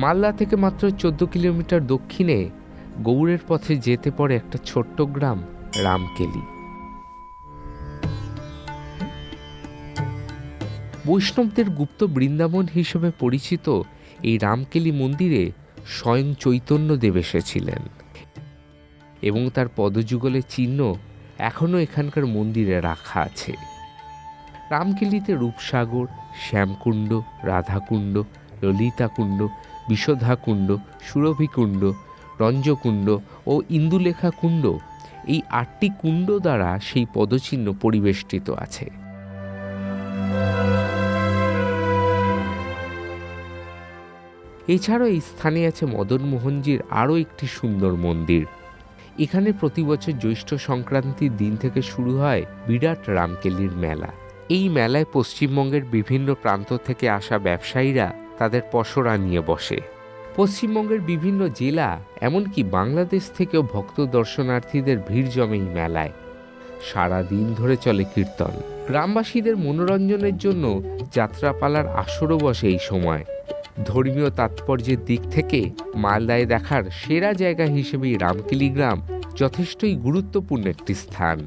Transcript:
মালদা থেকে মাত্র 14 কিলোমিটার দক্ষিণে গৌড়ের পথে যেতে পড়ে একটা ছোট্ট গ্রাম রামকেলি। বৈষ্ণবদের গুপ্ত বৃন্দাবন হিসেবে পরিচিত এই রামকেলি মন্দিরে স্বয়ং চৈতন্যদেব এসেছিলেন এবং তার পদযুগলের চিহ্ন এখনও এখানকার মন্দিরে রাখা আছে। রামকেলিতে রূপসাগর, শ্যামকুণ্ড, রাধাকুণ্ড, ললিতাকুণ্ড, বিশোধাকুণ্ড, সুরভিকুণ্ড, রঞ্জকুণ্ড ও ইন্দুলেখা কুণ্ড, এই 8টি কুণ্ড দ্বারা সেই পদচিহ্ন পরিবেষ্টিত আছে। এছাড়াও এই স্থানে আছে মদনমোহনজির আরও একটি সুন্দর মন্দির। এখানে প্রতি বছর জ্যৈষ্ঠ সংক্রান্তির দিন থেকে শুরু হয় বিরাট রামকেলির মেলা। এই মেলায় পশ্চিমবঙ্গের বিভিন্ন প্রান্ত থেকে আসা ব্যবসায়ীরা তাদের পসরা নিয়ে বসে। পশ্চিমবঙ্গের বিভিন্ন জেলা এমনকি বাংলাদেশ থেকেও ভক্ত দর্শনার্থীদের ভিড় জমে এই মেলায়। সারা দিন ধরে চলে কীর্তন। গ্রামবাসীদের মনোরঞ্জনের জন্য যাত্রাপালার আসরও বসে এই সময়। ধর্মীয় তাৎপর্যের দিক থেকে মালদায় দেখার সেরা জায়গা হিসেবে রামকেলি গ্রাম যথেষ্টই গুরুত্বপূর্ণ একটি স্থান।